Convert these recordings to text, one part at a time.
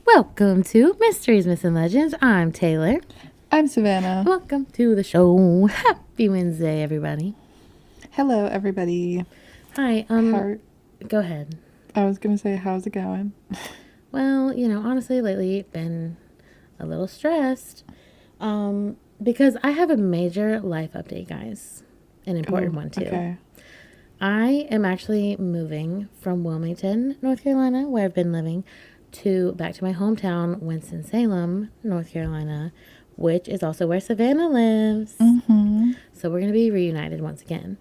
Welcome to Mysteries, Myths, and Legends. I'm Taylor. I'm Savannah. Welcome to the show. Happy Wednesday, everybody. Hello, everybody. Hi. Go ahead. I was gonna say, how's it going? Well, honestly, lately been a little stressed, because I have a major life update, guys. An important one too. Okay. I am actually moving from Wilmington, North Carolina, where I've been living, back to my hometown, Winston-Salem, North Carolina, which is also where Savannah lives. Mm-hmm. So we're going to be reunited once again.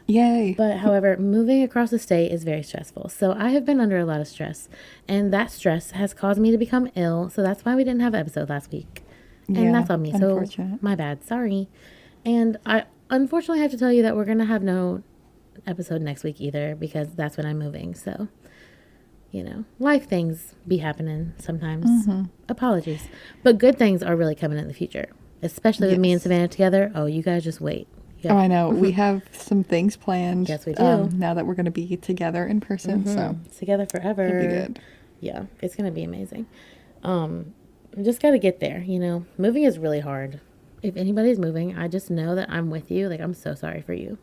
Yay. But however, moving across the state is very stressful. So I have been under a lot of stress, and that stress has caused me to become ill. So that's why we didn't have an episode last week. And that's on me. So my bad. Sorry. And I unfortunately have to tell you that we're going to have no episode next week either, because that's when I'm moving. So life things be happening sometimes. Mm-hmm. Apologies. But good things are really coming in the future, especially with me and Savannah together. Oh, you guys just wait. Oh, I know. We have some things planned. Yes, we do. Now that we're going to be together in person. So together forever. It'll be good. Yeah, it's going to be amazing. Just got to get there, Moving is really hard. If anybody's moving, I just know that I'm with you. Like, I'm so sorry for you.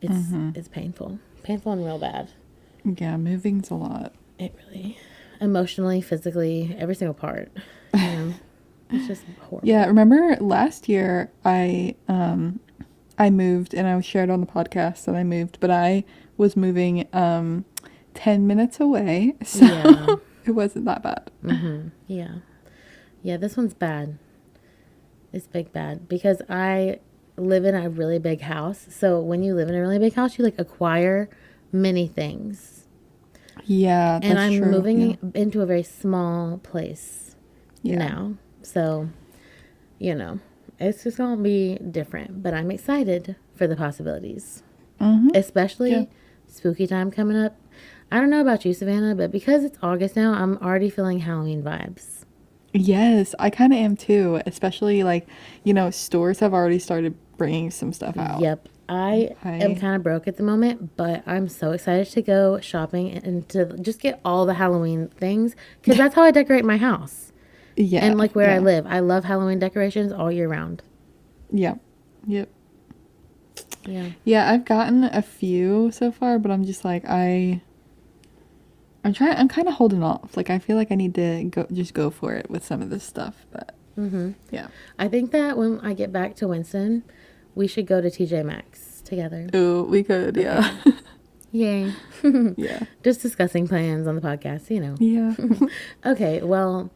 It's painful. Painful and real bad. Yeah, moving's a lot. It really, emotionally, physically, every single part. It's just horrible. Yeah, remember last year I moved, and I shared on the podcast that I moved, but I was moving 10 minutes away, so it wasn't that bad. Mm-hmm. Yeah, this one's bad. It's bad because I live in a really big house. So when you live in a really big house, you acquire many things. Yeah, that's and I'm true. moving into a very small place now. So, it's just going to be different, but I'm excited for the possibilities. Mm-hmm. Especially spooky time coming up. I don't know about you, Savannah, but because it's August now, I'm already feeling Halloween vibes. Yes, I kind of am too, especially stores have already started bringing some stuff out. Yep. I am kind of broke at the moment, but I'm so excited to go shopping and to just get all the Halloween things, because that's how I decorate my house. Yeah. And where I live, I love Halloween decorations all year round. Yeah. Yep. Yeah. Yeah, I've gotten a few so far, but I'm just I'm kind of holding off. I feel like I need to go for it with some of this stuff, but yeah. I think that when I get back to Winston, we should go to TJ Maxx together. Oh, we could, yeah. Yay. Yeah. Just discussing plans on the podcast, Yeah. Okay, well,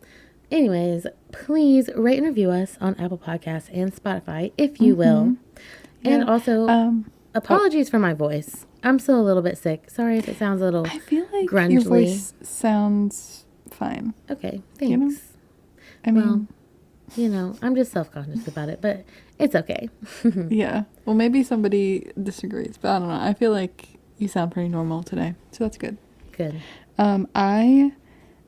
anyways, please rate and review us on Apple Podcasts and Spotify, if you will. Yeah. And also, apologies for my voice. I'm still a little bit sick. Sorry if it sounds a little I feel like grungely. your voice sounds fine. Okay, thanks. I mean... I'm just self-conscious about it, but it's okay. Yeah. Well, maybe somebody disagrees, but I don't know. I feel like you sound pretty normal today, so that's good. Good. I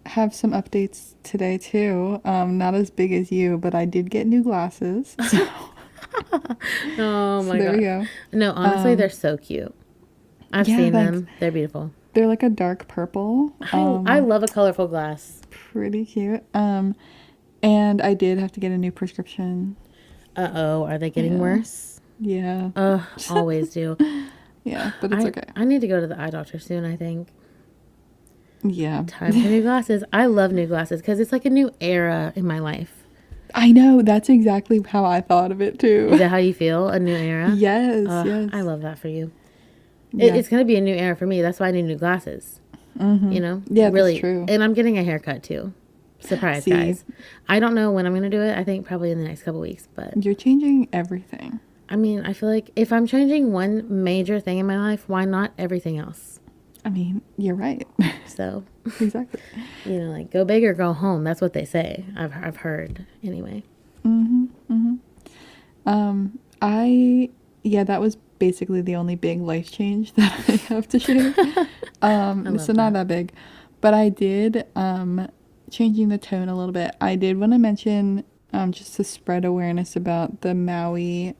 have some updates today, too. Not as big as you, but I did get new glasses. So. Oh, my God. There we go. No, honestly, they're so cute. I've seen them. They're beautiful. They're like a dark purple. I love a colorful glass. Pretty cute. And I did have to get a new prescription. Uh-oh, are they getting worse? Yeah. Always do. Yeah, but it's okay. I need to go to the eye doctor soon, I think. Yeah. Time for new glasses. I love new glasses because it's like a new era in my life. I know. That's exactly how I thought of it, too. Is that how you feel? A new era? Yes, yes. I love that for you. Yeah. It's going to be a new era for me. That's why I need new glasses. Mm-hmm. Yeah, really. That's true. And I'm getting a haircut, too. Surprise, guys. I don't know when I'm going to do it. I think probably in the next couple weeks, but... You're changing everything. I mean, I feel like if I'm changing one major thing in my life, why not everything else? I mean, you're right. So... Exactly. Go big or go home. That's what they say. I've heard, anyway. That was basically the only big life change that I have to share. So not that big. But I did... changing the tone a little bit, I did want to mention just to spread awareness about the Maui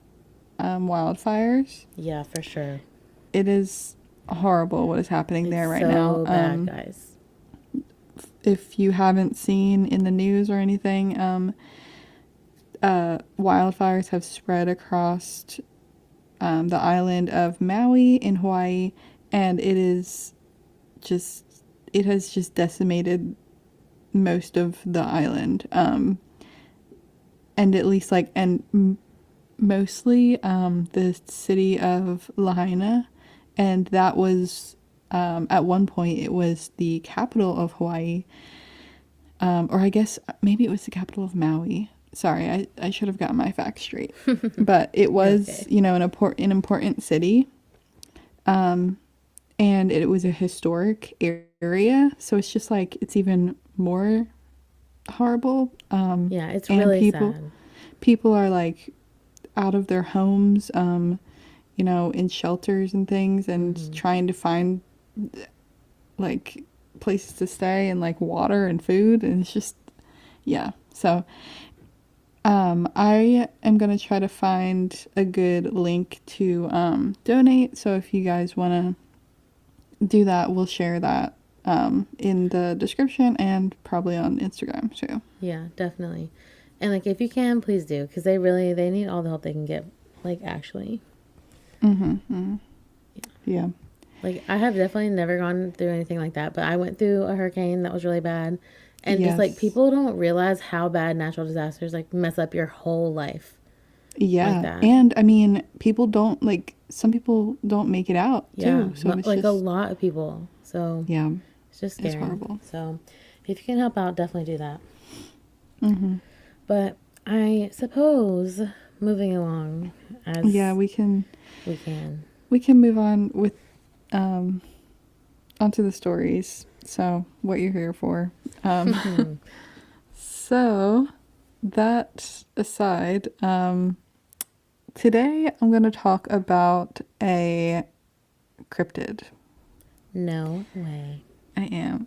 wildfires. Yeah, for sure. It is horrible what is happening there right now. now. So bad, guys. if you haven't seen in the news or anything, wildfires have spread across the island of Maui in Hawaii, and it has just decimated most of the island. And at least mostly the city of Lahaina, and that was at one point it was the capital of Hawaii, or I guess maybe it was the capital of Maui. Sorry, I should have gotten my facts straight. But it was, okay, an important city. And it was a historic area. So it's just like, it's even more horrible. Yeah, it's really sad. People are like out of their homes, in shelters and things, and trying to find like places to stay and like water and food. And it's just, yeah. So I am going to try to find a good link to donate. So if you guys want to do that, we'll share that in the description and probably on Instagram too. Yeah, definitely. And like if you can, please do, because they need all the help they can get, like actually. Yeah. Like I have definitely never gone through anything like that, but I went through a hurricane that was really bad. And yes, just like people don't realize how bad natural disasters like mess up your whole life. Yeah. Like that. And I mean, some people don't make it out too. So it's like a lot of people. So yeah, it's just scary. It's horrible. So if you can help out, definitely do that. But I suppose moving along we can move on with onto the stories. So what you're here for. So that aside, today I'm going to talk about a cryptid. No way. I am.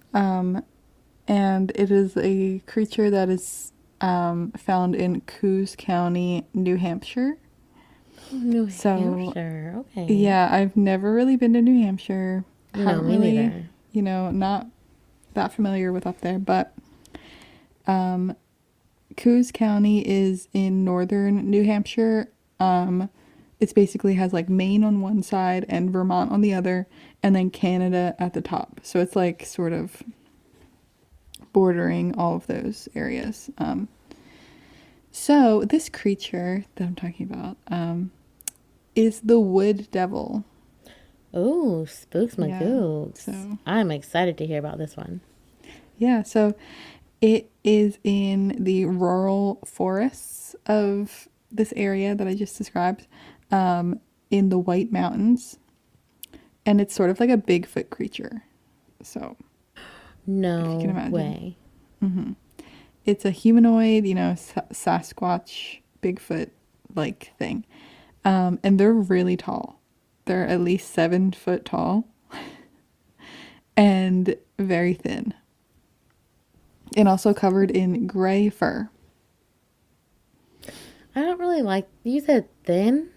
And it is a creature that is found in Coos County, New Hampshire. New Hampshire, okay. Yeah, I've never really been to New Hampshire. No, me neither. Not that familiar with up there, but Coos County is in northern New Hampshire. It basically has like Maine on one side and Vermont on the other, and then Canada at the top. So it's like sort of bordering all of those areas. So this creature that I'm talking about is the wood devil. Oh, spooks my goods. So I'm excited to hear about this one. Yeah, so it is in the rural forests of this area that I just described, in the White Mountains. And it's sort of like a Bigfoot creature. So, no if you can imagine. Way. It's a humanoid, Sasquatch, Bigfoot-like thing. And they're really tall. They're at least 7 foot tall and very thin. And also covered in gray fur. I don't really like... You said thin?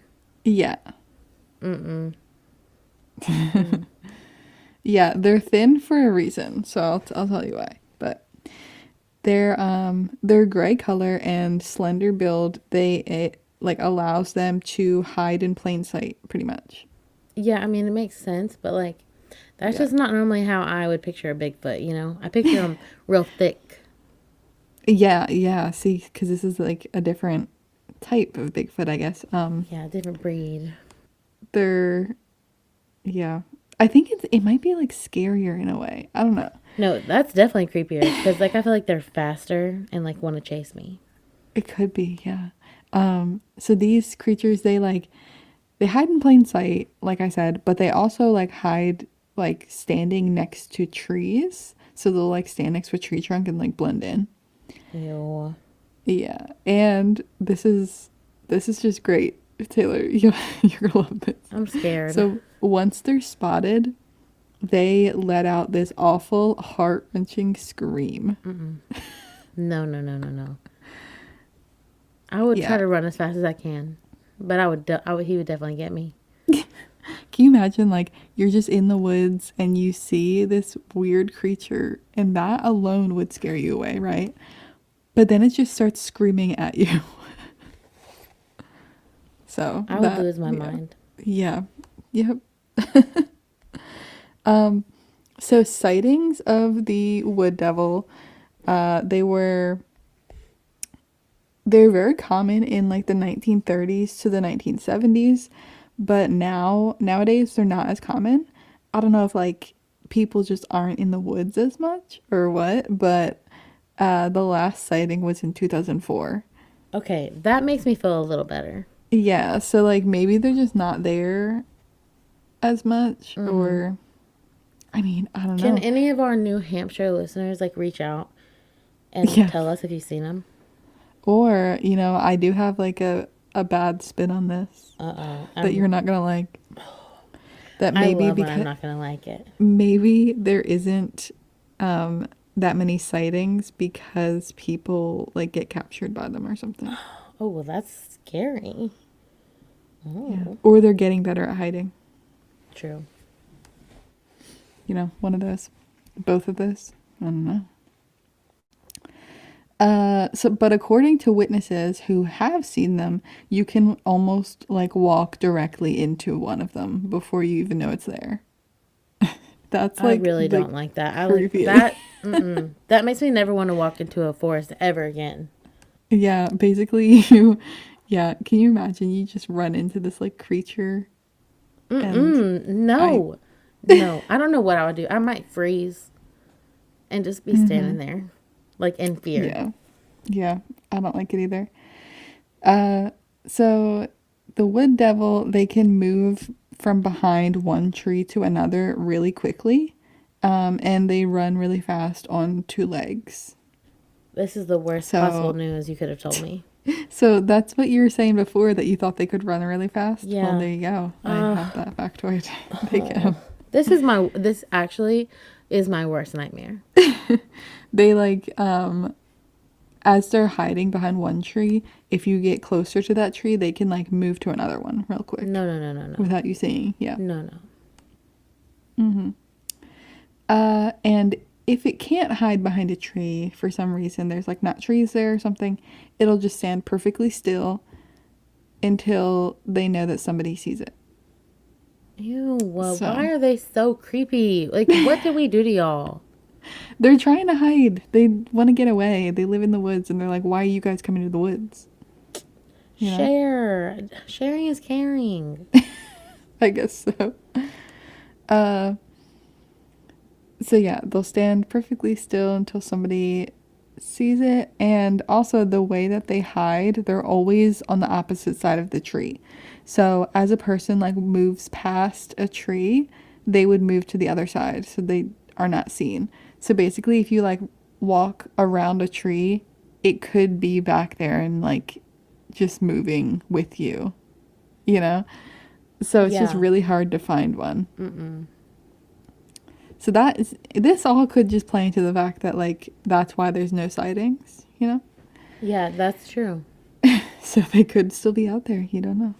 Yeah. Yeah, they're thin for a reason. So I'll tell you why. But their gray color and slender build, it allows them to hide in plain sight, pretty much. Yeah, I mean, it makes sense, but like, that's just not normally how I would picture a Bigfoot, I picture them real thick. Yeah, see, because this is like a different type of Bigfoot, I guess. Yeah, different breed. I think it might be like scarier in a way. I don't know. No, that's definitely creepier, because like I feel like they're faster and like want to chase me. It could be, yeah. So these creatures, they hide in plain sight, like I said, but they also like hide like standing next to trees. So they'll like stand next to a tree trunk and like blend in. Ew. Yeah. And this is just great. Taylor, you're gonna love this. I'm scared. So once they're spotted, they let out this awful heart-wrenching scream. No. I would try to run as fast as I can. But he would definitely get me. Can you imagine, like, you're just in the woods and you see this weird creature, and that alone would scare you away, right? But then it just starts screaming at you. So I would lose my mind. Yeah. Yep. So sightings of the wood devil, they're very common in like the 1930s to the 1970s, but nowadays they're not as common. I don't know if like people just aren't in the woods as much or what, but the last sighting was in 2004. Okay, that makes me feel a little better. Yeah, so like maybe they're just not there as much, or I mean, I don't know. Can any of our New Hampshire listeners like reach out and tell us if you've seen them? Or, you know, I do have like a bad spin on this that you're not gonna like. That maybe I love when I'm not gonna like it. Maybe there isn't that many sightings because people like get captured by them or something. Oh, well, that's scary. Oh. Yeah. Or they're getting better at hiding. True. You know, one of those. Both of those. I don't know. But according to witnesses who have seen them, you can almost like walk directly into one of them before you even know it's there. That's like I really don't like that. I like that. That makes me never want to walk into a forest ever again. Yeah, basically yeah, can you imagine you just run into this like creature? No. No, I don't know what I would do. I might freeze and just be standing there like in fear. Yeah, I don't like it either. So the wood devil, they can move from behind one tree to another really quickly, and they run really fast on two legs. This is the worst possible news you could have told me. So that's what you were saying before, that you thought they could run really fast? Yeah. Well, there you go. I have that factoid. They can. This actually is my worst nightmare. They like, as they're hiding behind one tree, if you get closer to that tree, they can like move to another one real quick. No. Without you seeing, yeah. No. And if it can't hide behind a tree for some reason, there's like not trees there or something, it'll just stand perfectly still until they know that somebody sees it. Ew, why are they so creepy? Like, what did we do to y'all? They're trying to hide. They want to get away. They live in the woods, and they're like, why are you guys coming to the woods? You know? Sharing is caring. I guess so. So yeah, they'll stand perfectly still until somebody sees it. And also the way that they hide, they're always on the opposite side of the tree. So as a person like moves past a tree, they would move to the other side so they are not seen. So basically, if you like walk around a tree, it could be back there and like just moving with you, you know? So it's just really hard to find one. So this all could just play into the fact that like that's why there's no sightings, you know? Yeah, that's true. So they could still be out there, you don't know.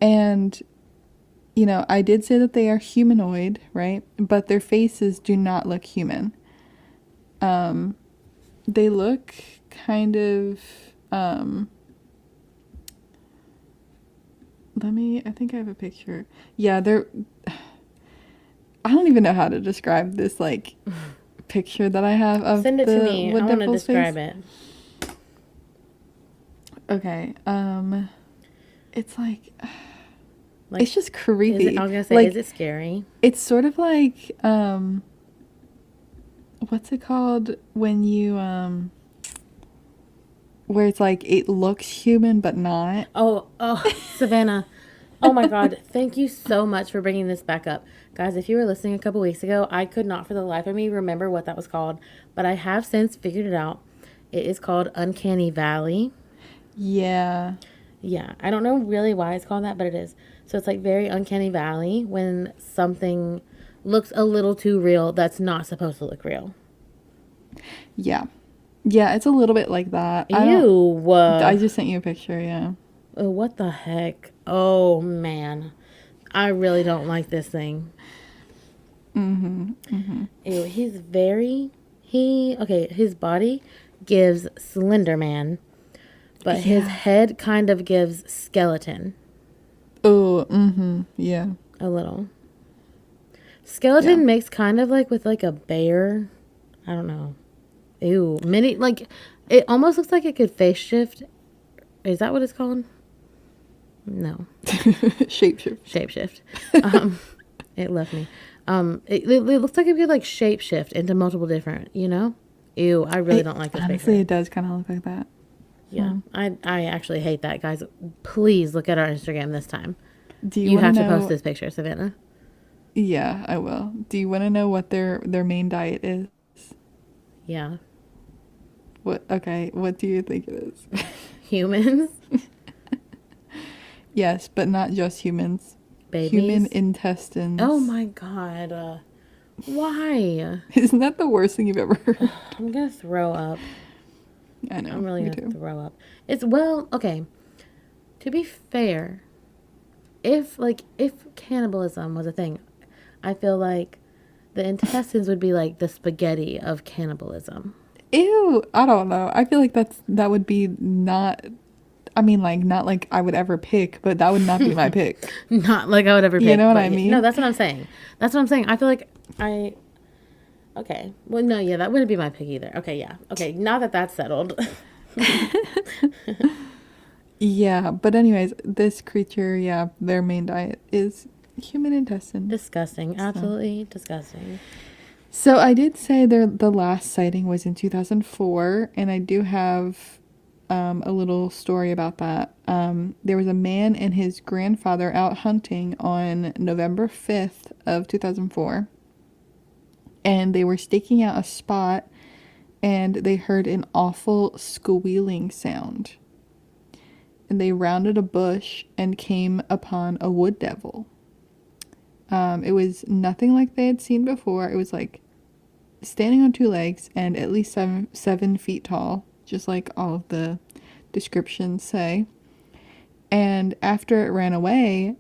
And you know, I did say that they are humanoid, right? But their faces do not look human. They look kind of, I think I have a picture. Yeah, I don't even know how to describe this, like, picture that I have of Send it to me. I want to describe it. Okay, it's like it's just creepy. I was gonna say, like, is it scary? It's sort of like, what's it called when you, where it's like it looks human but not. Oh, Savannah. Oh my God. Thank you so much for bringing this back up. Guys, if you were listening a couple weeks ago, I could not for the life of me remember what that was called, but I have since figured it out. It is called Uncanny Valley. Yeah. Yeah. I don't know really why it's called that, but it is. So it's like very Uncanny Valley when something looks a little too real that's not supposed to look real. Yeah. Yeah, it's a little bit like that. Ew. I just sent you a picture, yeah. Oh, what the heck? Oh, man. I really don't like this thing. Ew, he's very... his body gives Slender Man, but his head kind of gives skeleton. Oh, yeah. A little. Skeleton mixed kind of like with like a bear. I don't know. Ew. Mini, like, it almost looks like it could face shift. Is that what it's called? No. Shapeshift. It left me. It looks like it could like shape shift into multiple different, you know? Ew, I really don't like this honestly, picture. it does kind of look like that. Yeah, I actually hate that, guys. Please look at our Instagram this time. Do you have to post this picture, Savannah? Yeah, I will. Do you want to know what their main diet is? Yeah. What? Okay, what do you think it is? Humans? Yes, but not just humans. Babies? Human intestines. Oh my god. Why? Isn't that the worst thing you've ever heard? I'm gonna throw up. I know. I'm really gonna throw up. Okay. To be fair, if cannibalism was a thing, I feel like the intestines would be like the spaghetti of cannibalism. Ew, I don't know. I feel like that would be not... I mean, like, not like I would ever pick, but that would not be my pick. Not like I would ever pick. You know what I mean? No, that's what I'm saying. I feel like okay. Well, no, yeah, that wouldn't be my pick either. Okay, yeah. Okay, now that that's settled. Yeah, but anyways, this creature, their main diet is human intestine. Disgusting. Absolutely disgusting. So I did say the last sighting was in 2004, and I do have a little story about that. There was a man and his grandfather out hunting on November 5th of 2004, and they were staking out a spot, and they heard an awful squealing sound. And they rounded a bush and came upon a wood devil. It was nothing like they had seen before. It was like standing on two legs and at least 7 feet tall, just like all of the descriptions say. And after it ran away,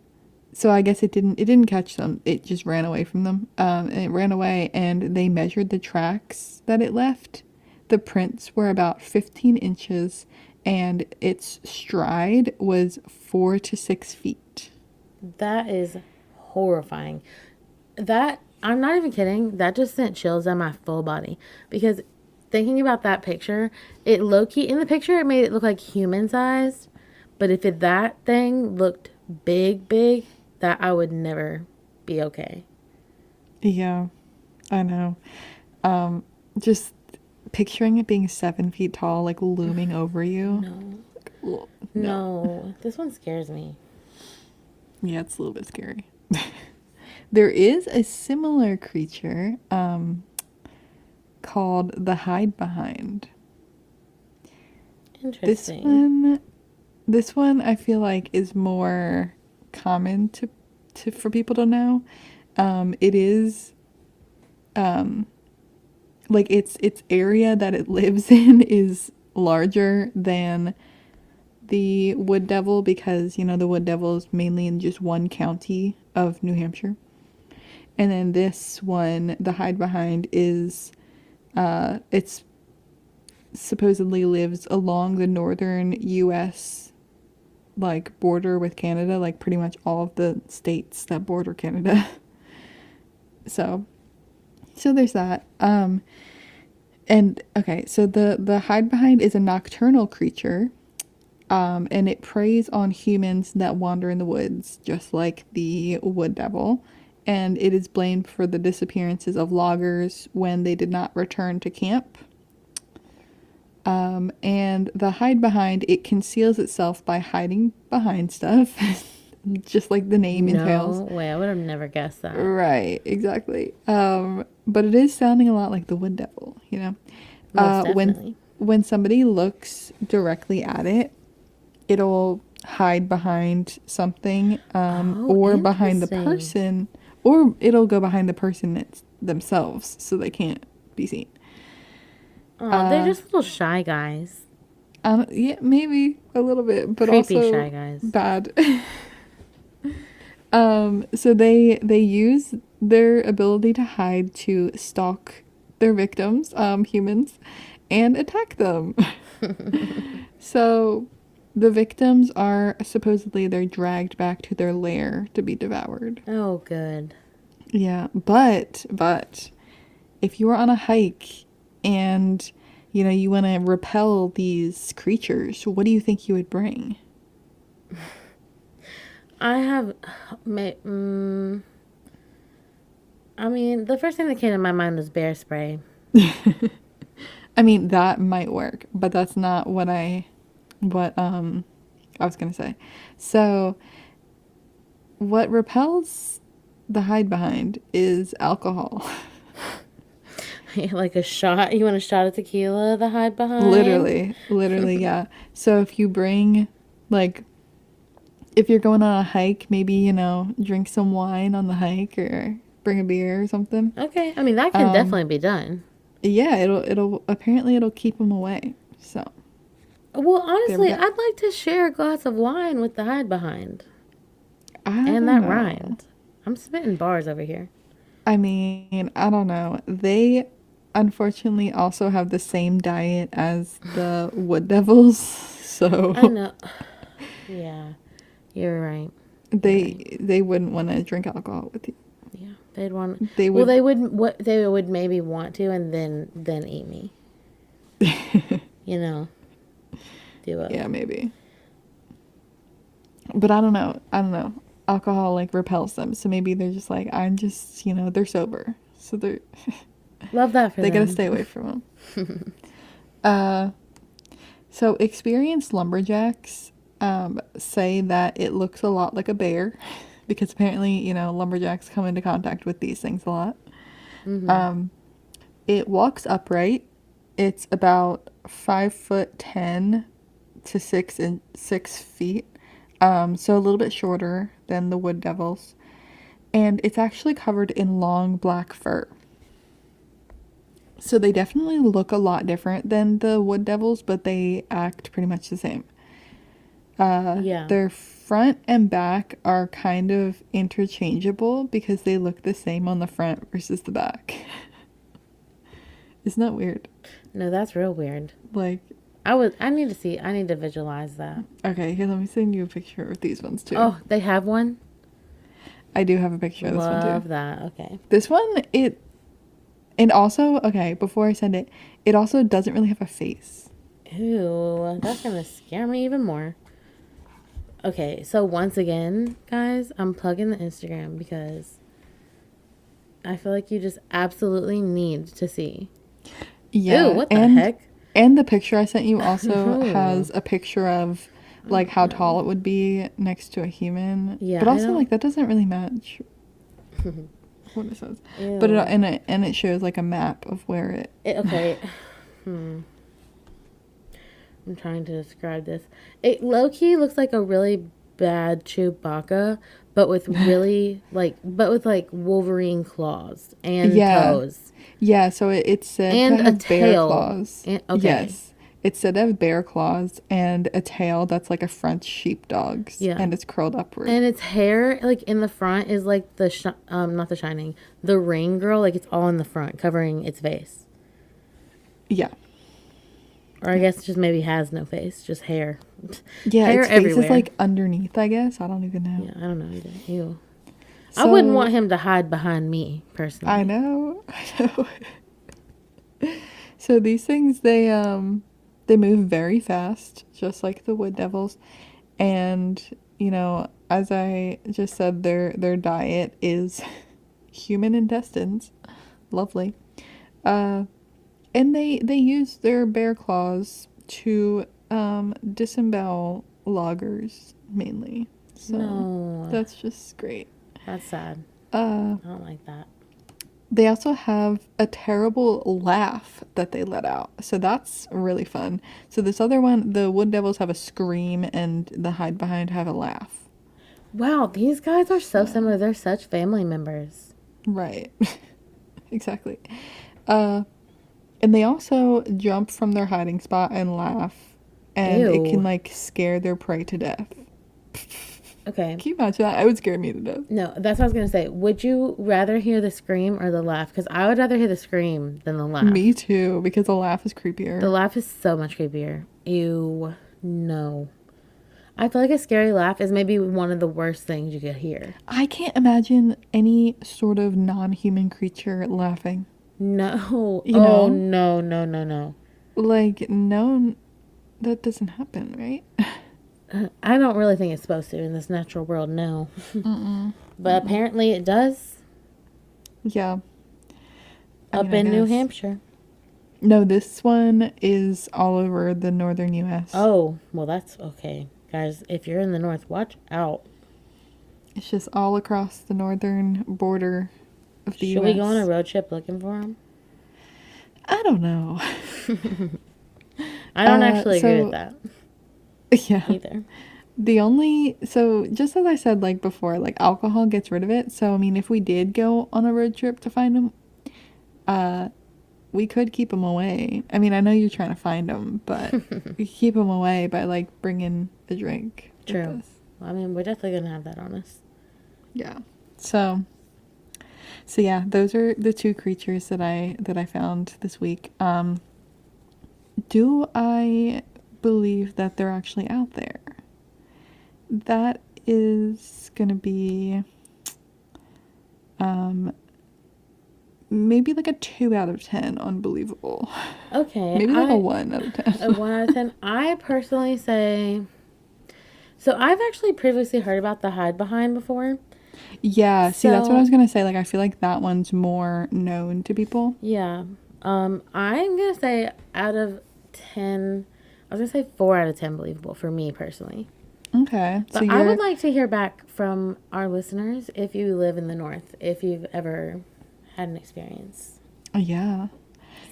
so I guess it didn't catch them. It just ran away from them. And it ran away, and they measured the tracks that it left. The prints were about 15 inches, and its stride was 4 to 6 feet. That is horrifying. I'm not even kidding. That just sent chills down my full body. Because thinking about that picture, it low-key, in the picture, it made it look like human-sized. But if that thing looked big, that I would never be okay. Yeah, I know. Just picturing it being 7 feet tall, like looming over you. No. This one scares me. Yeah, it's a little bit scary. There is a similar creature called the hide behind. Interesting. This one I feel like is more common to for people to know. It is like its area that it lives in is larger than the wood devil, because the wood devil is mainly in just one county of New Hampshire. And then this one, the hide behind, is it's supposedly lives along the northern US like border with Canada, like pretty much all of the states that border Canada. So there's that. And okay, so the hide behind is a nocturnal creature. And it preys on humans that wander in the woods, just like the wood devil. And it is blamed for the disappearances of loggers when they did not return to camp. And the hide behind, it conceals itself by hiding behind stuff, just like the name entails. No way, I would have never guessed that. Right, exactly. But it is sounding a lot like the wood devil, Most definitely. When somebody looks directly at it, it'll hide behind something, or behind the person, or it'll go behind the person themselves so they can't be seen. Oh, they're just little shy guys. Yeah, maybe a little bit, but creepy also shy guys. Bad. So they use their ability to hide to stalk their victims, humans, and attack them. So the victims are supposedly they're dragged back to their lair to be devoured. Oh, good. Yeah, but if you are on a hike and you want to repel these creatures, what do you think you would bring? I have, I mean, the first thing that came to my mind was bear spray. I mean, that might work, but that's not what I was gonna say. So, what repels the hide behind is alcohol. Like a shot? You want a shot of tequila to hide behind? Literally, yeah. So if you bring, like, if you're going on a hike, maybe, drink some wine on the hike or bring a beer or something. Okay. I mean, that can definitely be done. Yeah, it'll keep them away. So. Well, honestly, I'd like to share a glass of wine with the hide behind. And that rhymed. I'm spitting bars over here. I mean, I don't know. They unfortunately also have the same diet as the wood devils, so I know. Yeah, you're right. They wouldn't want to drink alcohol with you. Yeah, they'd want. They would. They would maybe want to, and then eat me. Do it. Yeah, maybe. But I don't know. Alcohol like repels them, so maybe they're just like, I'm just they're sober, so they're. Love that for them. They gotta stay away from them. So experienced lumberjacks say that it looks a lot like a bear because apparently, lumberjacks come into contact with these things a lot. Mm-hmm. It walks upright. It's about 5'10" to 6 feet. So a little bit shorter than the wood devils. And it's actually covered in long black fur. So they definitely look a lot different than the wood devils, but they act pretty much the same. Yeah. Their front and back are kind of interchangeable because they look the same on the front versus the back. Isn't that weird? No, that's real weird. Like, I need to visualize that. Okay, here, let me send you a picture of these ones too. Oh, they have one? I do have a picture of this one too. Love that. Okay. This one, and also, okay, before I send it, it also doesn't really have a face. Ooh, that's gonna scare me even more. Okay, so once again, guys, I'm plugging the Instagram because I feel like you just absolutely need to see. Yeah. Ooh, what the heck? And the picture I sent you also has a picture of like how tall it would be next to a human. Yeah. But also like that doesn't really match what it says. Ew. But it shows like a map of where it. Okay. I'm trying to describe this. It low-key looks like a really bad Chewbacca, but with really like Wolverine claws and toes. Yeah, so it's said and to have a tail. Bear claws. Okay. Yes. It's said to have bear claws and a tail that's like a French sheepdog's. Yeah. And it's curled upward. And its hair, like in the front, is like not the Shining, the Rain Girl. Like it's all in the front, covering its face. Yeah. Or I guess it just maybe has no face, just hair. Yeah, hair its face everywhere. Is like underneath, I guess. I don't even know. Yeah, I don't know either. Ew. So, I wouldn't want him to hide behind me, personally. I know. So these things, they move very fast, just like the wood devils. And, as I just said, their diet is human intestines. Lovely. And they use their bear claws to disembowel loggers, mainly. So that's just great. That's sad. I don't like that. They also have a terrible laugh that they let out. So that's really fun. So this other one, the wood devils have a scream and the hide behind have a laugh. Wow, these guys are so similar. They're such family members. Right. Exactly. And they also jump from their hiding spot and laugh. And Ew. It can like scare their prey to death. Okay. Can you imagine that? It would scare me to death. No, that's what I was going to say. Would you rather hear the scream or the laugh? Because I would rather hear the scream than the laugh. Me too, because the laugh is creepier. The laugh is so much creepier. Ew. No. I feel like a scary laugh is maybe one of the worst things you could hear. I can't imagine any sort of non-human creature laughing. No. You know? Oh, no, no, no, no. Like, no, that doesn't happen, right? I don't really think it's supposed to in this natural world, no. But apparently it does. Yeah. Up in New Hampshire. No, this one is all over the northern U.S. Oh, well, that's okay. Guys, if you're in the north, watch out. It's just all across the northern border of the U.S. Should we go on a road trip looking for them? I don't know. I don't actually agree with that. Yeah. Either. So just as I said, like before, like alcohol gets rid of it. So, I mean, if we did go on a road trip to find them, we could keep them away. I mean, I know you're trying to find them, but we keep them away by like bringing a drink. True. Well, I mean, we're definitely going to have that on us. Yeah. So yeah, those are the two creatures that I found this week. Do I believe that they're actually out there? That is gonna be maybe like a 2 out of 10 unbelievable. Okay. Maybe like a 1 out of 10. A 1 out of 10. I personally say, so I've actually previously heard about the hide behind before. Yeah, see, that's what I was gonna say. Like, I feel like that one's more known to people. Yeah. I'm gonna say out of 10, I was gonna say 4 out of 10 believable for me personally. Okay. But I would like to hear back from our listeners if you live in the north, if you've ever had an experience. Oh, yeah.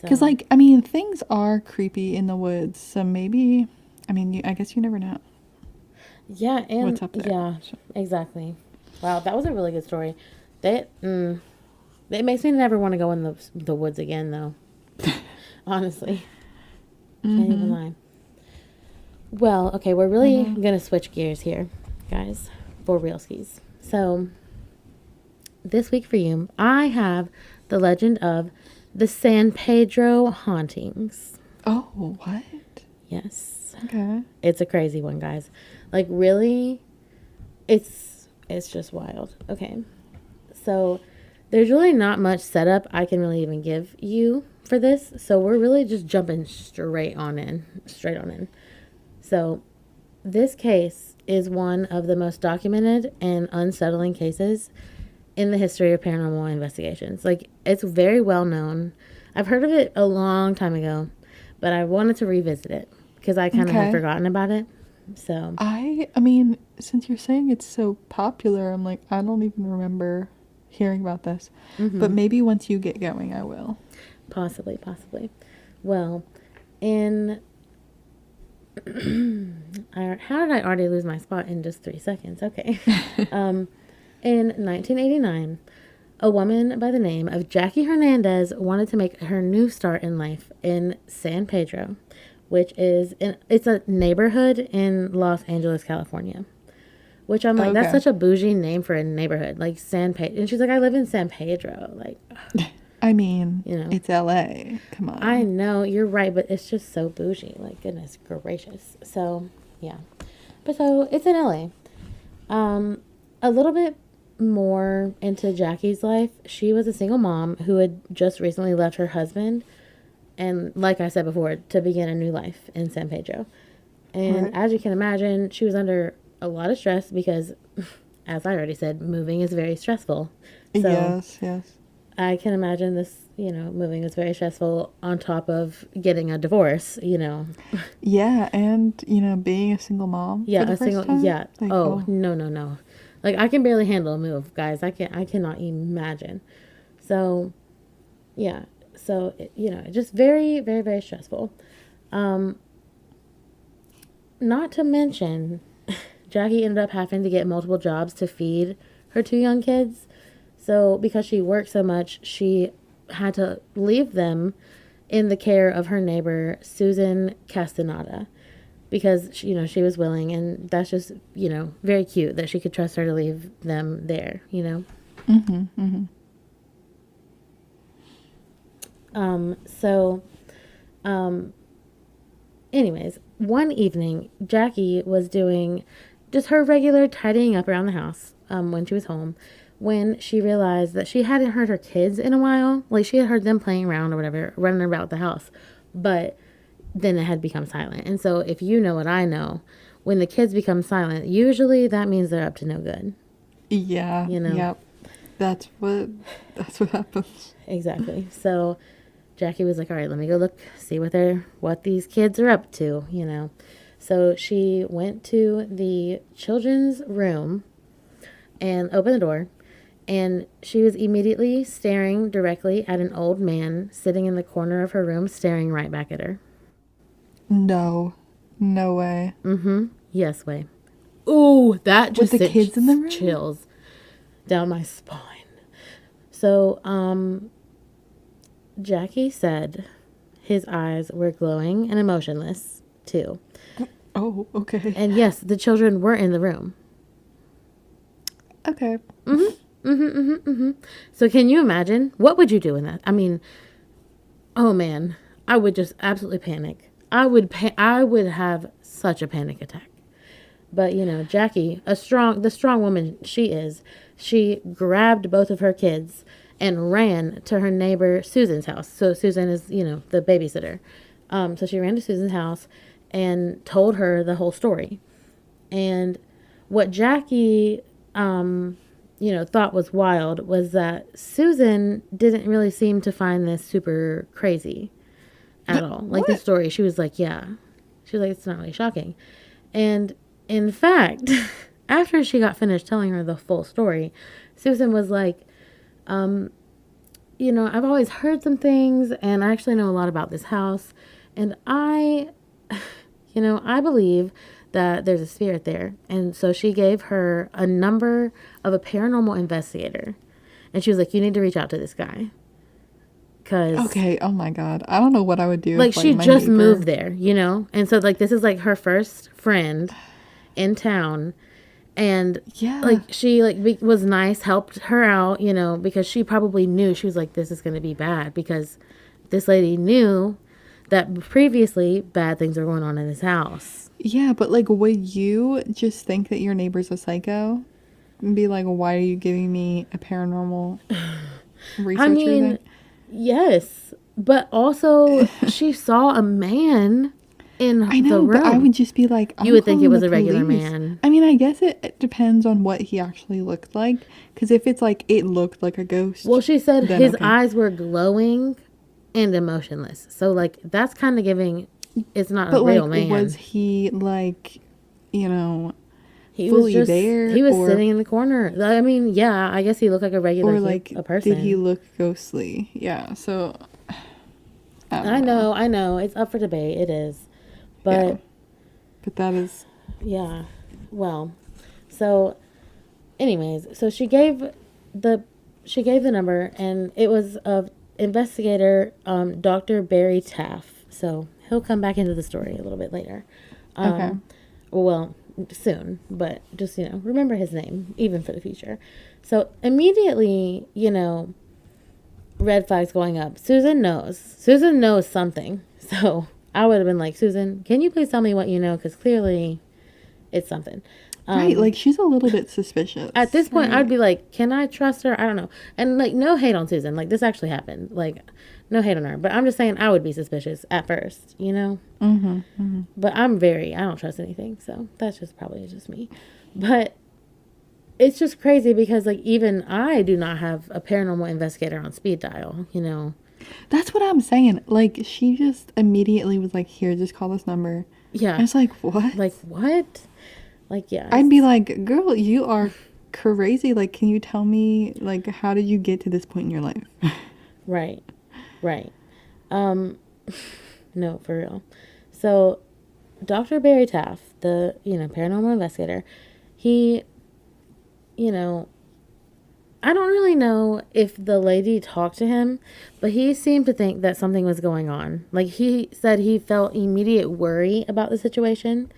Because, like, I mean, things are creepy in the woods, so maybe, I mean, I guess you never know. Yeah, and what's up there. Yeah, exactly. Wow, that was a really good story. It makes me never want to go in the woods again, though. Honestly. Can't even lie. Well, okay, we're really going to switch gears here, guys, for real skis. So, this week for you, I have the legend of the San Pedro Hauntings. Oh, what? Yes. Okay. It's a crazy one, guys. Like, really, it's just wild. Okay. So, there's really not much setup I can really even give you for this. So, we're really just jumping straight on in. So, this case is one of the most documented and unsettling cases in the history of paranormal investigations. Like, it's very well known. I've heard of it a long time ago, but I wanted to revisit it because I kind of had forgotten about it. So I mean, since you're saying it's so popular, I'm like, I don't even remember hearing about this. But maybe once you get going, I will. Possibly. Well, how did I already lose my spot in just 3 seconds? Okay. In 1989, a woman by the name of Jackie Hernandez wanted to make her new start in life in San Pedro, which it's a neighborhood in Los Angeles, California. Which I'm like, that's such a bougie name for a neighborhood, like San Pedro. And she's like, I live in San Pedro. Like, I mean, it's LA. Come on. I know, you're right, but it's just so bougie. Like, goodness gracious. So, yeah. But so, it's in LA. A little bit more into Jackie's life. She was a single mom who had just recently left her husband. And like I said before, to begin a new life in San Pedro. And as you can imagine, she was under a lot of stress because, as I already said, moving is very stressful. So yes. I can imagine this, moving was very stressful on top of getting a divorce, Yeah, and, being a single mom. Yeah, for the first time. Yeah. Like, no. Like, I can barely handle a move, guys. I cannot imagine. So, yeah. So, just very, very, very stressful. Not to mention, Jackie ended up having to get multiple jobs to feed her 2 young kids. So, because she worked so much, she had to leave them in the care of her neighbor, Susan Castaneda, because she was willing, and that's just very cute that she could trust her to leave them there. So anyways, one evening Jackie was doing just her regular tidying up around the house when she was home, when she realized that she hadn't heard her kids in a while. Like, she had heard them playing around or whatever, running about the house, but then it had become silent. And so, if you know what I know, when the kids become silent, usually that means they're up to no good. Yeah. Yep. That's what happens. Exactly. So Jackie was like, all right, let me go look, see what these kids are up to. So she went to the children's room and opened the door, and she was immediately staring directly at an old man sitting in the corner of her room, staring right back at her. No way. Yes way. Ooh, that just with the kids in the room? Chills down my spine. So Jackie said his eyes were glowing and emotionless too. Oh, okay. And yes, the children were in the room. Okay. So can you imagine? What would you do in that? I mean, oh man, I would just absolutely panic. I would have such a panic attack. But Jackie, the strong woman she is, she grabbed both of her kids and ran to her neighbor Susan's house. So Susan is, the babysitter. So she ran to Susan's house and told her the whole story. And what Jackie, thought was wild was that Susan didn't really seem to find this super crazy at all. Like, the story, she was like, yeah. She was like, it's not really shocking. And in fact, after she got finished telling her the full story, Susan was like, I've always heard some things, and I actually know a lot about this house, and I believe that there's a spirit there. And so she gave her a number of a paranormal investigator, and she was like, you need to reach out to this guy. Okay, oh my God. I don't know what I would do. Like, she just moved there, and so, like, this is, like, her first friend in town, and, like, she, like, was nice, helped her out, because she probably knew, she was like, this is going to be bad, because this lady knew that previously bad things were going on in this house. Yeah, but, like, would you just think that your neighbor's a psycho? And be like, why are you giving me a paranormal researcher thing? Yes, but also she saw a man in the room. But I would just be like, you would think it was a regular man. I mean, I guess it depends on what he actually looked like. Because if it's like it looked like a ghost. Well, she said his eyes were glowing and emotionless. So, like, that's kind of giving it's not a real man. Was he like, he fully was there? He was sitting in the corner. I mean, yeah, I guess he looked like a regular, or like a person. Did he look ghostly? Yeah. So I know. It's up for debate. It is, but yeah. But that is well. So, anyways, so she gave the number, and it was of investigator Dr. Barry Taff. So he'll come back into the story a little bit later. Okay. Well, soon, but just, remember his name, even for the future. So immediately, red flags going up. Susan knows something. So I would have been like, Susan, can you please tell me what you know? Because clearly it's something. Right, like, she's a little bit suspicious. At this point, I'd be like, can I trust her? I don't know. And, like, no hate on Susan. Like, this actually happened. Like, no hate on her. But I'm just saying I would be suspicious at first, But I don't trust anything. So that's probably just me. But it's just crazy because, like, even I do not have a paranormal investigator on speed dial, That's what I'm saying. Like, she just immediately was like, here, just call this number. Yeah. I was like, what? Like, what? Like, yeah. I'd be like, girl, you are crazy. Like, can you tell me, like, how did you get to this point in your life? Right. No, for real. So, Dr. Barry Taff, the, paranormal investigator, he, I don't really know if the lady talked to him, but he seemed to think that something was going on. Like, he said he felt immediate worry about the situation,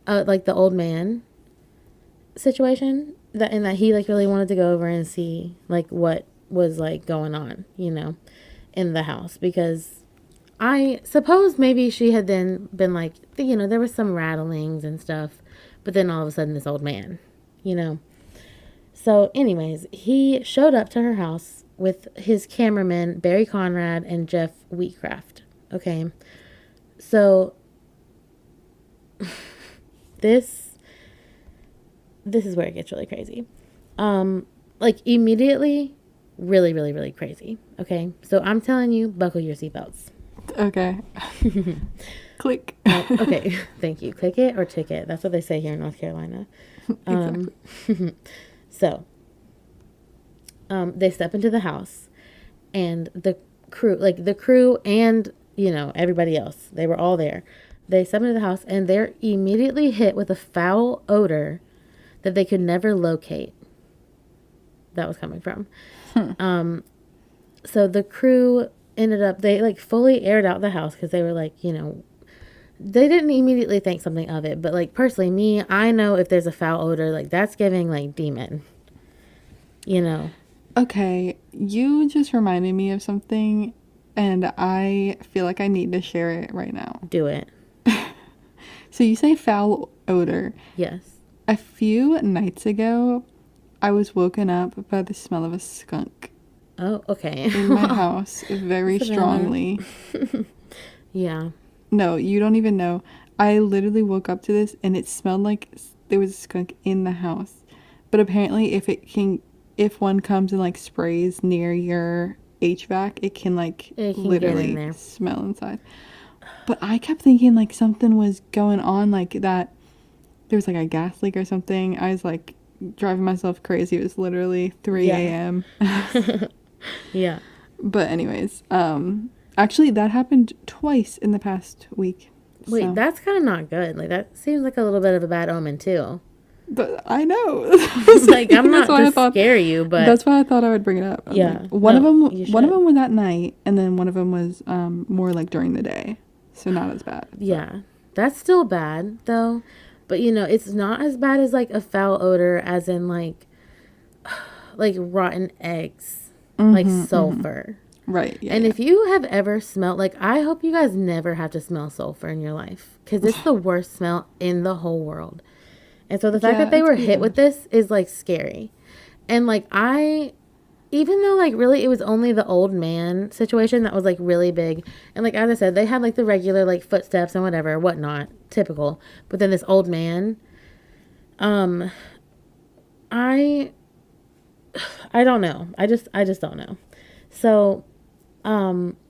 like the old man situation, and that he, like, really wanted to go over and see, like, what was, like, going on, you know, in the house. Because I suppose maybe she had then been, like, you know, there was some rattlings and stuff, but then all of a sudden this old man, you know. So, anyways, he showed up to her house with his cameraman, Barry Conrad, and Jeff Wheatcraft. Okay. So, this is where it gets really crazy. Like, immediately, really, really, really crazy. Okay. So, I'm telling you, buckle your seatbelts. Okay. Click. Okay. Thank you. Click it or ticket. That's what they say here in North Carolina. Exactly. So, they step into the house, and the crew and, you know, everybody else, they were all there. They step into the house, and they're immediately hit with a foul odor that they could never locate that was coming from. So the crew ended up, they, like, fully aired out the house because they were like, you know, they didn't immediately think something of it, but, like, personally, me, I know if there's a foul odor, like, that's giving, like, demon, you know. Okay, you just reminded me of something, and I feel like I need to share it right now. Do it. So you say foul odor. Yes. A few nights ago, I was woken up by the smell of a skunk. Oh, okay. In my house, very strongly. Yeah. No, you don't even know. I literally woke up to this, and it smelled like there was a skunk in the house. But apparently, if one comes and, like, sprays near your HVAC, it can literally smell inside. But I kept thinking, like, something was going on, like, that there was, like, a gas leak or something. I was, like, driving myself crazy. It was literally 3 a.m. Yeah. But anyways, actually, that happened twice in the past week. Wait, so. That's kind of not good. Like, that seems like a little bit of a bad omen, too. But I know. Like, I'm not to scare you, but... That's why I thought I would bring it up. Yeah. Like, one of them was at night, and then one of them was more, like, during the day. So not as bad. Yeah. That's still bad, though. But, you know, it's not as bad as, like, a foul odor, as in, like rotten eggs. Like sulfur. Right. Yeah. And if you have ever smelled, like, I hope you guys never have to smell sulfur in your life, because it's the worst smell in the whole world. And so the fact that they were hit with this is, like, scary. And, like, even though, like, really it was only the old man situation that was, like, really big. And, like, as I said, they had, like, the regular, like, footsteps and whatnot, typical. But then this old man, I don't know. I just don't know. So,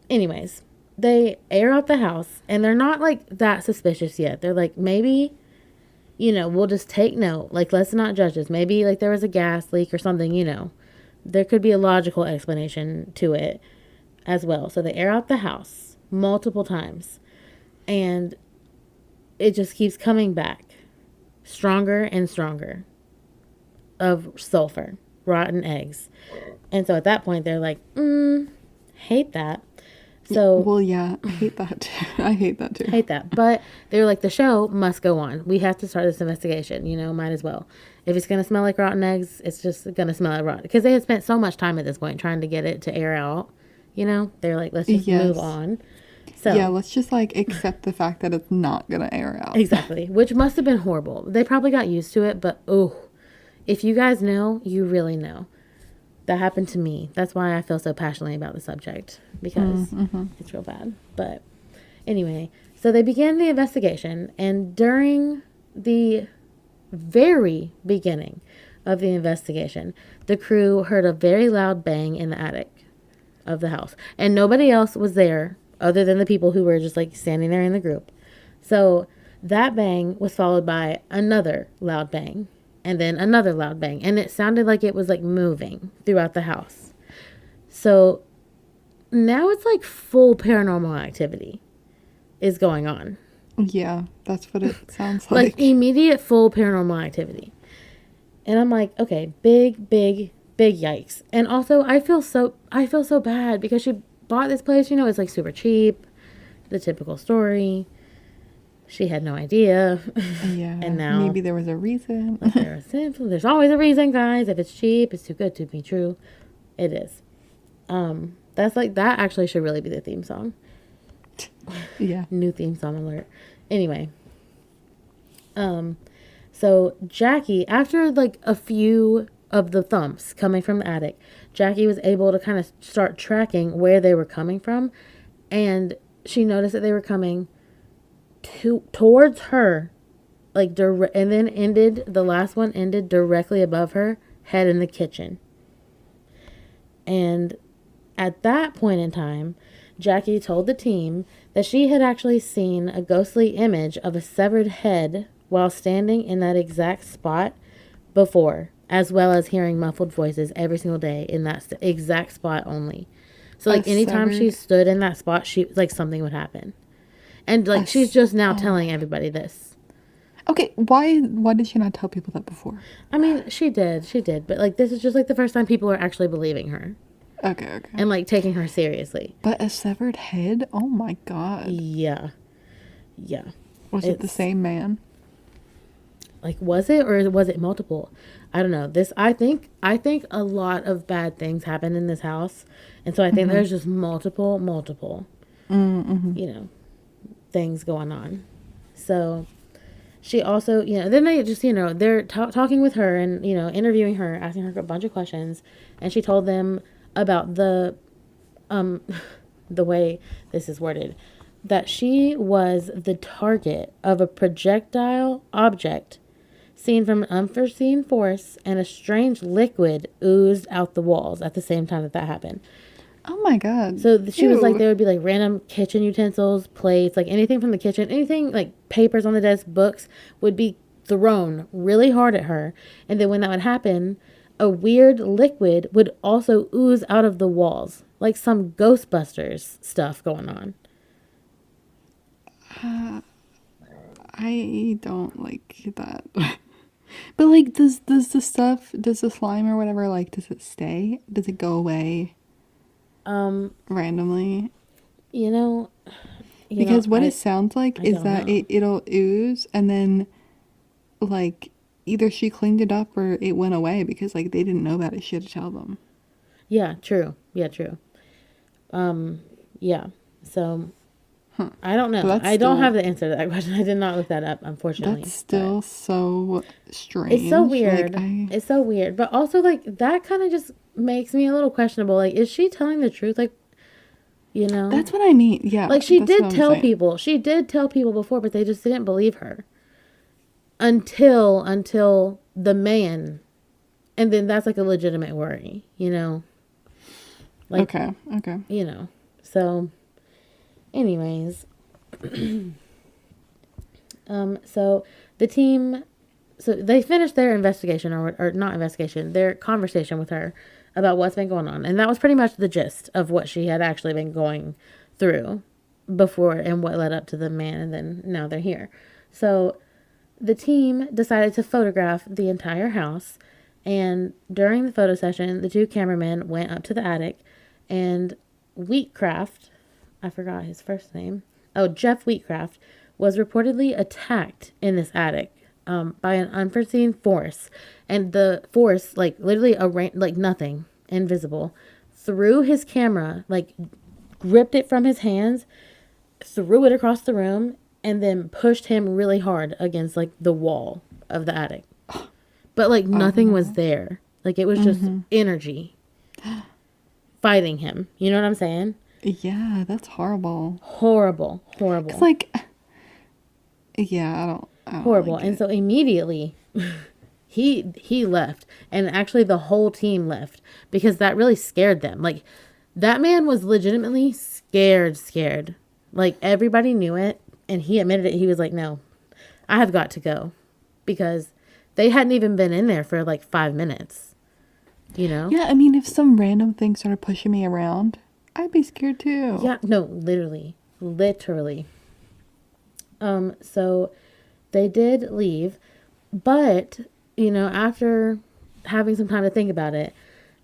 anyways, they air out the house, and they're not, like, that suspicious yet. They're like, maybe, you know, we'll just take note. Like, let's not judge this. Maybe, like, there was a gas leak or something, you know. There could be a logical explanation to it as well. So they air out the house multiple times, and it just keeps coming back stronger and stronger of sulfur. Rotten eggs. And so at that point they're like, hate that. So, well, yeah, I hate that too. I hate that too. Hate that. But they were like, the show must go on. We have to start this investigation, you know, might as well. If it's going to smell like rotten eggs, it's just going to smell like rotten. Because they had spent so much time at this point trying to get it to air out, you know. They're like, let's just move on. So yeah, let's just, like, accept the fact that it's not going to air out. Exactly. Which must have been horrible. They probably got used to it, but if you guys know, you really know. That happened to me. That's why I feel so passionately about the subject, because it's real bad. But anyway, so they began the investigation, and during the very beginning of the investigation, the crew heard a very loud bang in the attic of the house, and nobody else was there other than the people who were just, like, standing there in the group. So that bang was followed by another loud bang. And then another loud bang. And it sounded like it was, like, moving throughout the house. So now it's like full paranormal activity is going on. Yeah, that's what it sounds like. Like immediate full paranormal activity. And I'm like, okay, big big yikes. And also, I feel so bad because she bought this place. You know, it's like super cheap, the typical story. She had no idea. Yeah. And now maybe there was a reason. There's always a reason, guys. If it's cheap, it's too good to be true. It is. That's like, that actually should really be the theme song. Yeah. New theme song alert. Anyway. So Jackie, after like a few of the thumps coming from the attic, Jackie was able to kind of start tracking where they were coming from, and she noticed that they were coming towards her, like and then the last one ended directly above her head in the kitchen. And at that point in time, Jackie told the team that she had actually seen a ghostly image of a severed head while standing in that exact spot before, as well as hearing muffled voices every single day in that exact spot only. So, like, anytime she stood in that spot, like, something would happen. And, like, she's just now telling everybody this. Okay, why did she not tell people that before? I mean, she did. But, like, this is just, like, the first time people are actually believing her. Okay. And, like, taking her seriously. But a severed head? Oh, my God. Yeah. Was it the same man? Like, was it, or was it multiple? I don't know. I think a lot of bad things happen in this house, and so I think there's just multiple, things going on. So she also, then they just, they're talking with her and, interviewing her, asking her a bunch of questions, and she told them about the way this is worded, that she was the target of a projectile object seen from an unforeseen force, and a strange liquid oozed out the walls at the same time that happened. Oh my God. So she was like, there would be like random kitchen utensils, plates, like anything from the kitchen, anything like papers on the desk, books would be thrown really hard at her. And then when that would happen, a weird liquid would also ooze out of the walls, like some Ghostbusters stuff going on. I don't like that. But, like, does the slime or whatever, like, does it stay? Does it go away? Randomly? Because what it sounds like is that it'll ooze, and then, like, either she cleaned it up or it went away because, like, they didn't know about it. She had to tell them. Yeah, true. Yeah, so... I don't know. I don't have the answer to that question. I did not look that up, unfortunately. That's still so strange. It's so weird. It's so weird. But also, like, that kind of just makes me a little questionable. Like, is she telling the truth? Like, That's what I mean. Yeah. Like, she did tell people. She did tell people before, but they just didn't believe her. Until the man. And then that's, like, a legitimate worry, Like, okay. So... Anyways, so the team, so they finished their investigation or not investigation, their conversation with her about what's been going on. And that was pretty much the gist of what she had actually been going through before and what led up to the man. And then now they're here. So the team decided to photograph the entire house. And during the photo session, the two cameramen went up to the attic, and Wheatcraft, I forgot his first name. Oh, Jeff Wheatcraft was reportedly attacked in this attic by an unforeseen force. And the force, like, literally like nothing, invisible, threw his camera, like, gripped it from his hands, threw it across the room, and then pushed him really hard against, like, the wall of the attic. But, like, nothing was there. Like, it was just energy fighting him. You know what I'm saying? Yeah, that's horrible. Horrible. It's like, yeah, I don't horrible. Like and so immediately he left, and actually the whole team left because that really scared them. Like, that man was legitimately scared. Like, everybody knew it, and he admitted it. He was like, no, I have got to go, because they hadn't even been in there for like 5 minutes, Yeah, I mean, if some random thing started pushing me around, I'd be scared too. Yeah, no, literally. So they did leave, but, after having some time to think about it,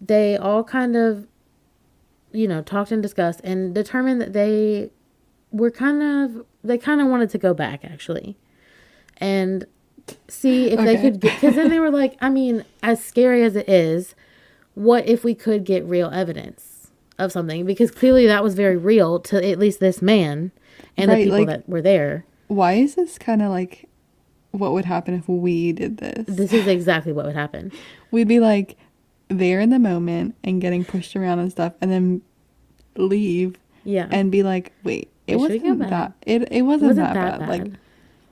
they all kind of, talked and discussed and determined that they kind of wanted to go back, actually, and see if they could get, because then they were like, I mean, as scary as it is, what if we could get real evidence of something? Because clearly that was very real to at least this man and the people that were there. Why is this kind of like what would happen if we did this? This is exactly what would happen. We'd be like there in the moment and getting pushed around and stuff, and then leave and be like, wait, it wasn't that that bad. Like,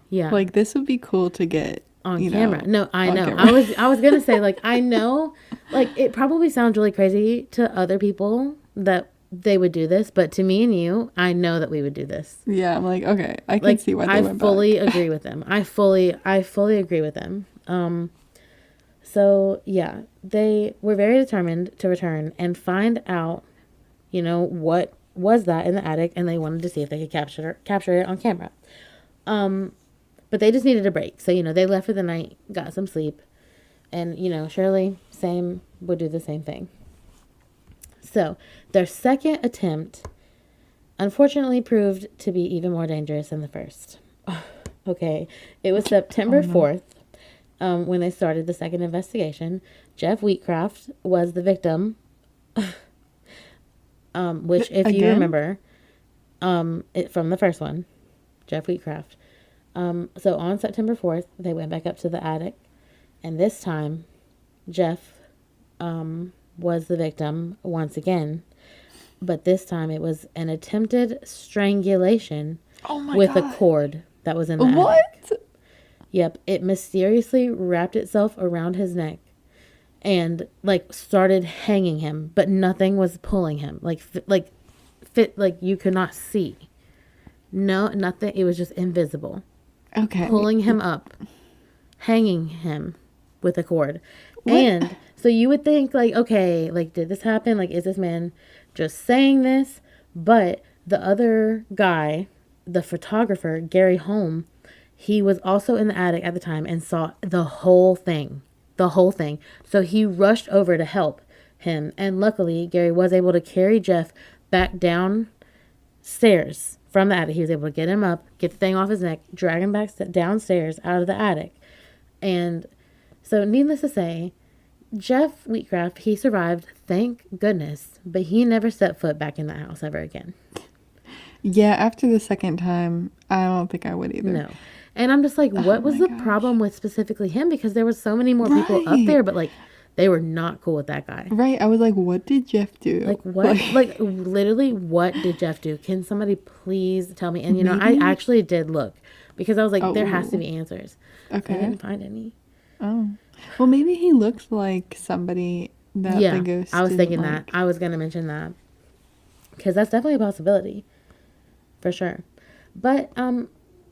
yeah, like this would be cool to get on camera. No, I know. Camera. I was gonna say, like, I know, like, it probably sounds really crazy to other people that they would do this, but to me and you, I know that we would do this. Yeah, I'm like, okay, I can see why they went back. I fully agree with them. I fully agree with them. So yeah, they were very determined to return and find out, what was that in the attic, and they wanted to see if they could capture it on camera. But they just needed a break. So, they left for the night, got some sleep, and, Shirley, would do the same thing. So their second attempt unfortunately proved to be even more dangerous than the first. Okay. It was September 4th when they started the second investigation. Jeff Wheatcraft was the victim, which, if you remember, from the first one, Jeff Wheatcraft. So on September 4th, they went back up to the attic, and this time, Jeff was the victim once again, but this time it was an attempted strangulation with a cord that was in the attic. Yep, it mysteriously wrapped itself around his neck and started hanging him, but nothing was pulling him. Like you could not see. No, nothing. It was just invisible. Okay. Pulling him up, hanging him with a cord. What? And so you would think, okay, did this happen? Is this man just saying this? But the other guy, the photographer, Gary Holm, he was also in the attic at the time and saw the whole thing. So he rushed over to help him. And luckily, Gary was able to carry Jeff back downstairs from the attic. He was able to get him up, get the thing off his neck, drag him back downstairs out of the attic. And so needless to say, Jeff Wheatcraft, he survived, thank goodness, but he never set foot back in the house ever again. Yeah, after the second time, I don't think I would either. No. And I'm just like, what was the problem with specifically him? Because there were so many more people up there, but they were not cool with that guy. Right. I was like, what did Jeff do? What? Literally, what did Jeff do? Can somebody please tell me? And, I actually did look because I was like, there has to be answers. Okay. I didn't find any. Oh. Well, maybe he looked like somebody that the ghost I was thinking that. I was going to mention that. Because that's definitely a possibility. For sure. But,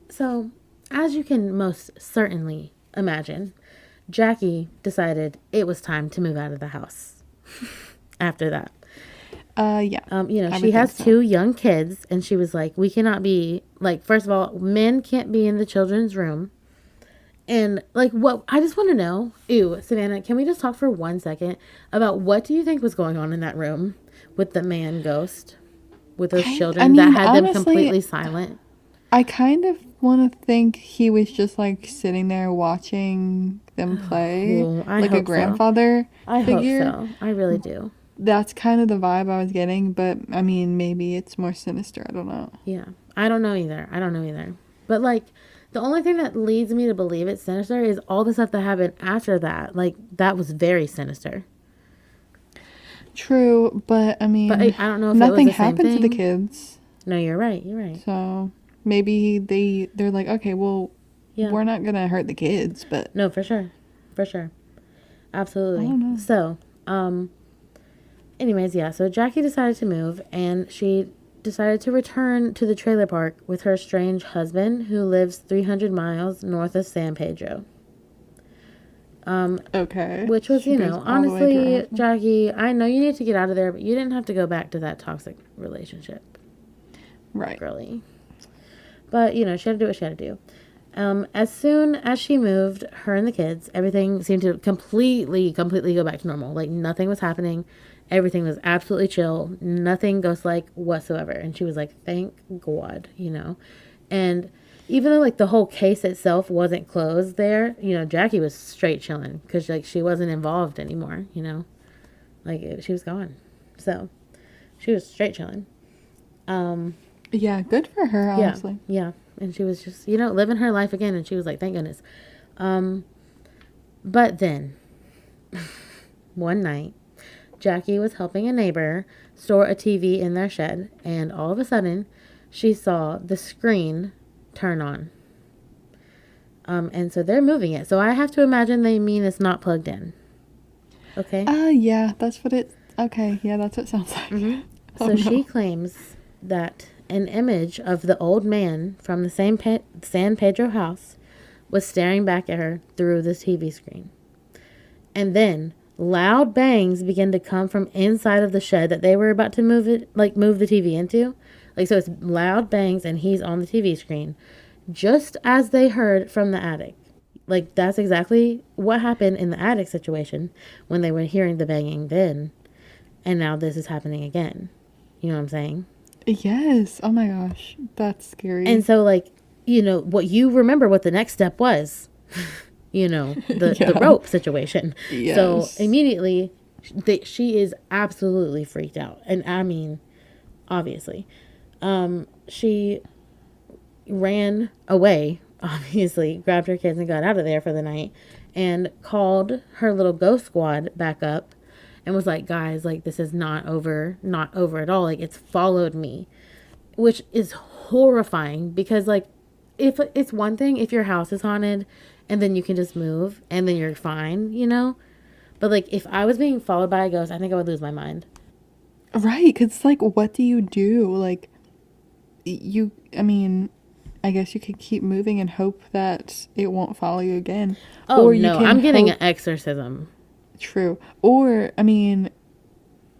so, as you can most certainly imagine, Jackie decided it was time to move out of the house after that. Yeah. She has 2 young kids, and she was like, we cannot be, first of all, men can't be in the children's room. And, what, I just want to know, Savannah, can we just talk for 1 second about what do you think was going on in that room with the man ghost, with those children that had honestly, them completely silent? I kind of want to think he was just, sitting there watching them play, a grandfather figure. I hope so. I really do. That's kind of the vibe I was getting, but, I mean, maybe it's more sinister. I don't know. Yeah. I don't know either. But, the only thing that leads me to believe it's sinister is all the stuff that happened after that. That was very sinister. True, but I mean, I don't know if nothing it was the happened same to the kids. No, you're right. So maybe they're like, okay, well, we're not gonna hurt the kids, but no, for sure, absolutely. I don't know. So, anyways, so Jackie decided to move, and she decided to return to the trailer park with her strange husband, who lives 300 miles north of San Pedro. Okay. Which was, honestly, Jackie, I know you need to get out of there, but you didn't have to go back to that toxic relationship. Right. Girly. But, she had to do what she had to do. As soon as she moved, her and the kids, everything seemed to completely go back to normal. Like nothing was happening. Everything was absolutely chill. Nothing ghost-like whatsoever. And she was like, thank God, you know. And even though like the whole case itself wasn't closed there, you know, Jackie was straight chilling because like she wasn't involved anymore, you know. Like she was gone. So she was straight chilling. Yeah, good for her, honestly. Yeah. And she was just, you know, living her life again. And she was like, thank goodness. But then, one night, Jackie was helping a neighbor store a TV in their shed. And all of a sudden, she saw the screen turn on. And so they're moving it. So I have to imagine they mean it's not plugged in. Okay? Yeah, that's what it... Okay, yeah, that's what it sounds like. Mm-hmm. So she claims that an image of the old man from the San Pedro house was staring back at her through the TV screen. And then loud bangs began to come from inside of the shed that they were about to move the TV into. Like, so it's loud bangs and he's on the TV screen. Just as they heard from the attic. Like, that's exactly what happened in the attic situation when they were hearing the banging then. And now this is happening again. You know what I'm saying? Yes. Oh my gosh. That's scary. And so, like, you know, what the next step was, you know, the rope situation. Yes. So immediately she is absolutely freaked out. And I mean, obviously, she ran away, obviously, grabbed her kids and got out of there for the night and called her little ghost squad back up and was like, guys, like, this is not over at all. Like, it's followed me, which is horrifying because, like, if it's one thing if your house is haunted and then you can just move and then you're fine, you know? But, like, if I was being followed by a ghost, I think I would lose my mind. Right, because, like, what do you do? Like, I mean, I guess you could keep moving and hope that it won't follow you again. Oh, or no, I'm getting an exorcism. True. Or, I mean,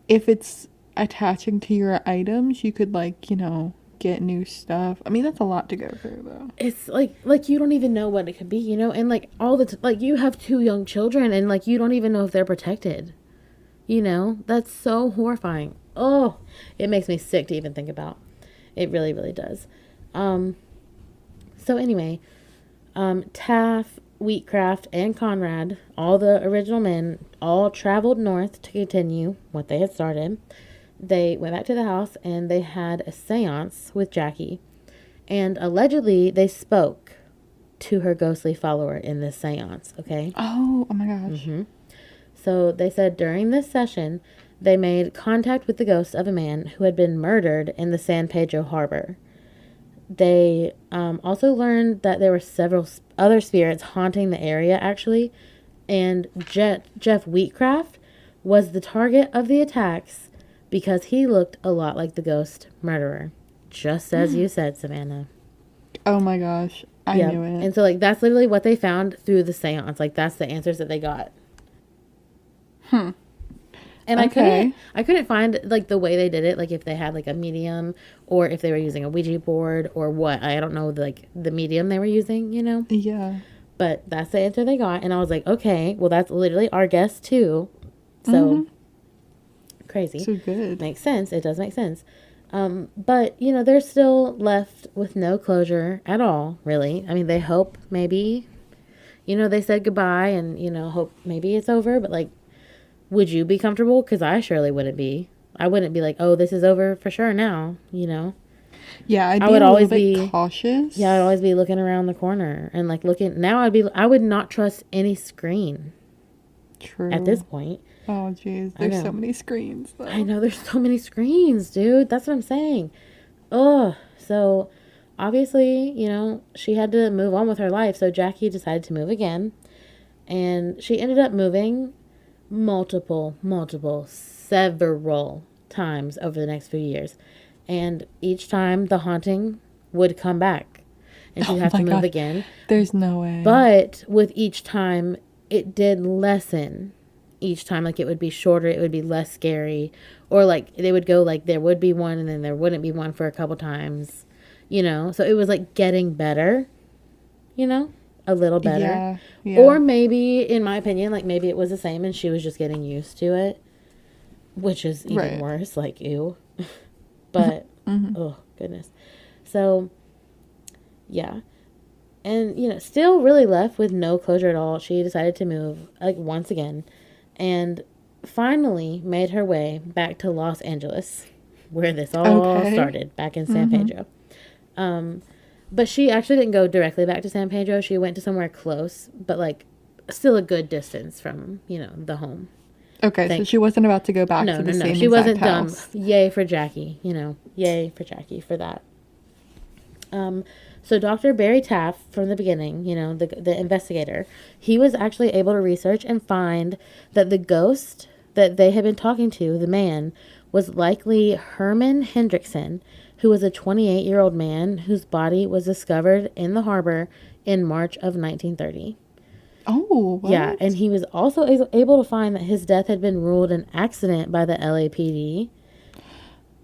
if it's attaching to your items, you could, like, you know, get new stuff. I mean, that's a lot to go through, though. It's like you don't even know what it could be, you know? And, like, like, you have 2 young children, and, like, you don't even know if they're protected. You know? That's so horrifying. Oh, it makes me sick to even think about. It really, really does. So, anyway, Taff, Wheatcraft, and Conrad, all the original men, all traveled north to continue what they had started. They went back to the house and they had a seance with Jackie. And allegedly, they spoke to her ghostly follower in this seance, okay? Oh my gosh. Mm-hmm. So they said during this session, they made contact with the ghost of a man who had been murdered in the San Pedro harbor. They also learned that there were several other spirits haunting the area, actually. And Jeff Wheatcraft was the target of the attacks because he looked a lot like the ghost murderer. Just as you said, Savannah. Oh my gosh. I knew it. And so, like, that's literally what they found through the seance. Like, that's the answers that they got. And okay. I couldn't find, like, the way they did it, like, if they had, like, a medium or if they were using a Ouija board or what. I don't know, like, the medium they were using, you know? Yeah. But that's the answer they got. And I was like, okay, well, that's literally our guess, too. So, crazy. So good. Makes sense. It does make sense. But, you know, they're still left with no closure at all, really. I mean, they hope maybe, you know, they said goodbye and, you know, hope maybe it's over. But, like, would you be comfortable? Because I surely wouldn't be. I wouldn't be like, oh, this is over for sure now, you know? Yeah, I would always be cautious. Yeah, I'd always be looking around the corner and, like, looking. Now I would not trust any screen. True. At this point. Oh, jeez. There's so many screens, though. I know. There's so many screens, dude. That's what I'm saying. Ugh. So, obviously, you know, she had to move on with her life. So, Jackie decided to move again. And she ended up moving several times over the next few years. And each time the haunting would come back. And she'd have to move again. There's no way. But with each time, it did lessen. Each time, like, it would be shorter, it would be less scary, or like they would go like there would be one and then there wouldn't be one for a couple times, you know. So it was like getting better you know, a little better. Yeah, yeah. Or maybe, in my opinion, like maybe it was the same and she was just getting used to it, which is even worse, like, ew. But, oh, goodness. So, yeah. And, you know, still really left with no closure at all. She decided to move, like, once again. And finally made her way back to Los Angeles, where this all started, back in San Pedro. But she actually didn't go directly back to San Pedro. She went to somewhere close, but, like, still a good distance from, you know, the home. Okay, so she wasn't about to go back to the same she wasn't house. dumb. Yay for Jackie, you know. Yay for Jackie for that. So Dr. Barry Taft, from the beginning, you know, the investigator, he was actually able to research and find that the ghost that they had been talking to, the man, was likely Herman Hendrickson, who was a 28-year-old man whose body was discovered in the harbor in March of 1930. Oh, what? Yeah, and he was also able to find that his death had been ruled an accident by the LAPD.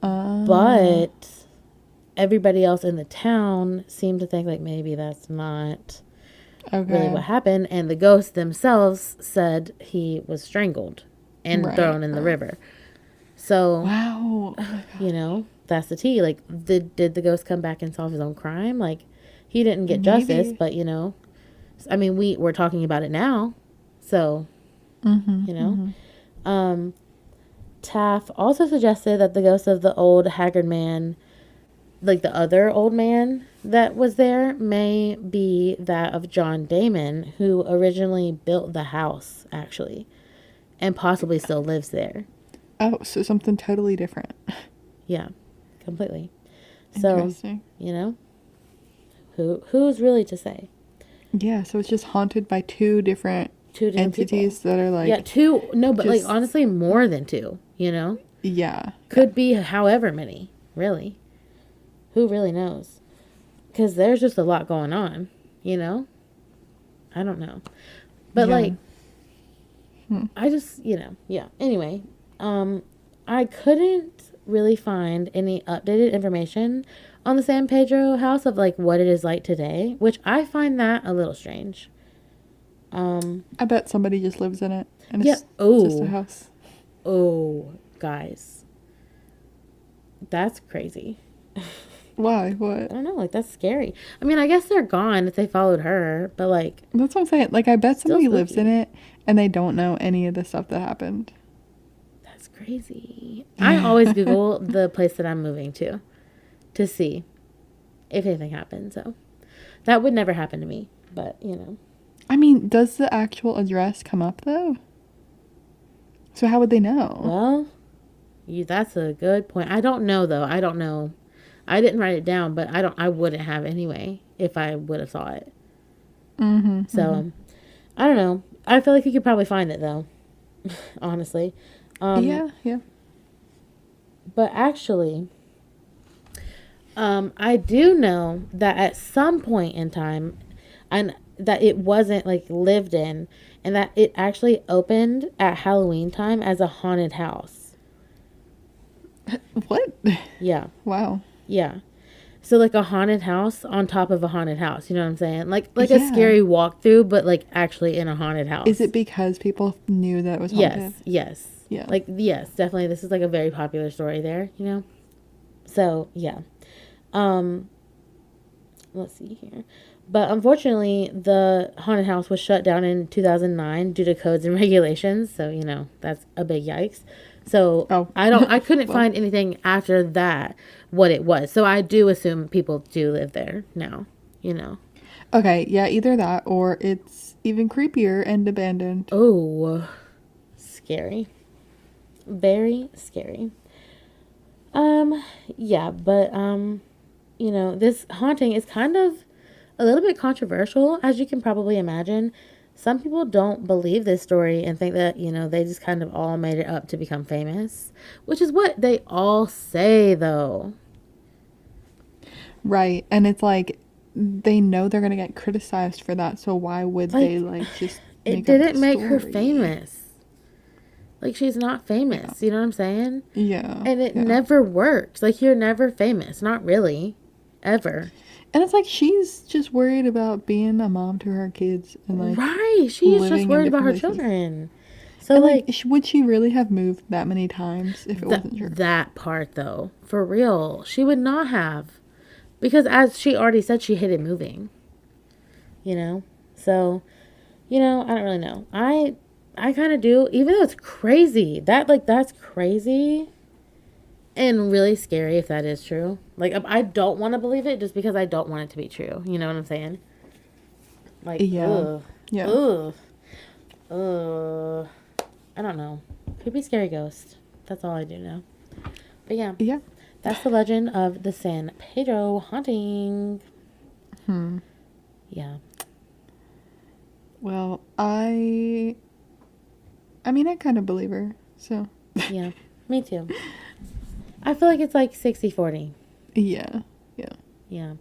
But everybody else in the town seemed to think, like, maybe that's not really what happened. And the ghosts themselves said he was strangled and thrown in the river. So, wow. You know, that's the tea. Like, did the ghost come back and solve his own crime? Like, he didn't get justice, but, you know, I mean, we're talking about it now. So, you know. Taft also suggested that the ghost of the old haggard man, like the other old man that was there, may be that of John Damon, who originally built the house, actually, and possibly still lives there. Oh, so something totally different. Yeah, completely. So, you know, who's really to say? Yeah, so it's just haunted by two different entities people that are like... Yeah, two, no, but like honestly more than two, you know? Yeah. Could be however many, really. Who really knows? Because there's just a lot going on, you know? I don't know. But like, I just, you know, yeah. Anyway, I couldn't really find any updated information on the San Pedro house of like what it is like today, which I find that a little strange. I bet somebody just lives in it. And it's just a house. Oh, guys. That's crazy. Why? What? I don't know. Like, that's scary. I mean, I guess they're gone if they followed her, but like... That's what I'm saying. Like, I bet somebody lives in it and they don't know any of the stuff that happened. That's crazy. I always Google the place that I'm moving to see if anything happens. So that would never happen to me, but, you know. I mean, does the actual address come up, though? So how would they know? Well, that's a good point. I don't know, though. I don't know. I didn't write it down, but I wouldn't have anyway if I would have saw it. So, I don't know. I feel like you could probably find it, though. Honestly. Yeah. But actually, I do know that at some point in time, and that it wasn't like lived in, and that it actually opened at Halloween time as a haunted house. What? Yeah. Wow. Yeah. So like a haunted house on top of a haunted house, you know what I'm saying? Like a scary walkthrough, but like actually in a haunted house. Is it because people knew that it was haunted? Yes. Yeah. Like, yes, definitely. This is like a very popular story there, you know? So, yeah. Let's see here. But unfortunately, the haunted house was shut down in 2009 due to codes and regulations. So, you know, that's a big yikes. So I couldn't find anything after that what it was. So I do assume people do live there now, you know. Okay, yeah, either that or it's even creepier and abandoned. Oh, scary. Very scary. Yeah, but you know, this haunting is kind of a little bit controversial, as you can probably imagine. Some people don't believe this story and think that, you know, they just kind of all made it up to become famous, which is what they all say, though. Right. And it's like, they know they're going to get criticized for that. So why would they, like, just it didn't make her famous. Like, she's not famous. Yeah. You know what I'm saying? Yeah. And it never works. Like, you're never famous. Not really. Ever. And it's like she's just worried about being a mom to her kids and like right. She is just worried about her children. So and like, would she really have moved that many times if it wasn't true? That part though, for real, she would not have, because as she already said, she hated moving. You know, so I don't really know. I kind of do, even though it's crazy. That's crazy. And really scary if that is true. Like, I don't want to believe it just because I don't want it to be true. You know what I'm saying? Like, yeah. Ugh. Yeah. Ugh. Ugh. I don't know. Creepy, scary ghost. That's all I do know. But yeah. Yeah. That's the legend of the San Pedro Haunting. Yeah. Well, I mean, I kind of believe her, so. Yeah. Me too. I feel like it's like 60-40. Yeah. Yeah. Yeah.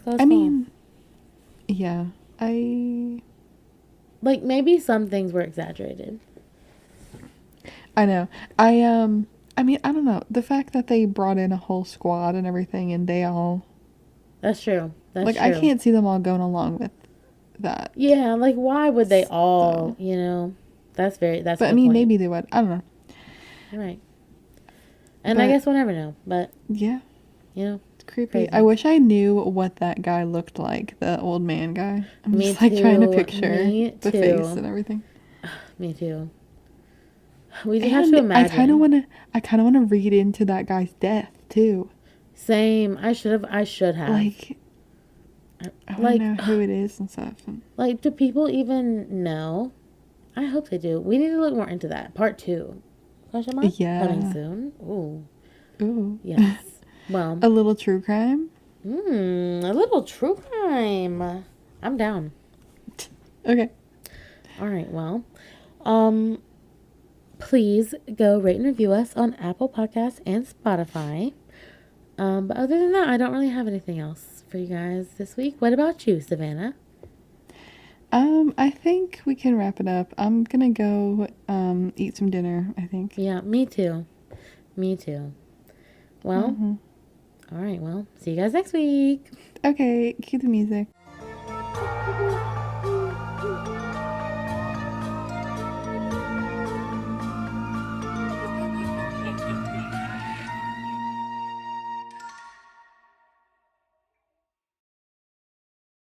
I mean, yeah. Like, maybe some things were exaggerated. I know. I mean, I don't know. The fact that they brought in a whole squad and everything and they all... That's true. That's like, true. I can't see them all going along with that. Yeah, like, why would they all, That's but, I mean, point. maybe they would. I don't know. Right. And I guess we'll never know, but... Yeah. It's creepy. Crazy. I wish I knew what that guy looked like, the old man guy. I'm Me just, like, too. trying to picture the too. face and everything. Me too. We just have to imagine. I kind of want to read into that guy's death, too. Same. I should have. Like... I want to know who it is and stuff. Like, do people even know? I hope they do. We need to look more into that. Part 2. Question mark? Yeah. Coming soon. Ooh. Yes. Well. A little true crime? A little true crime. I'm down. Okay. All right. Well, please go rate and review us on Apple Podcasts and Spotify. But other than that, I don't really have anything else for you guys this week. What about you, Savannah? I think we can wrap it up. I'm gonna go eat some dinner, I think. Yeah, me too. Well, all right, well, see you guys next week. Okay, cue the music.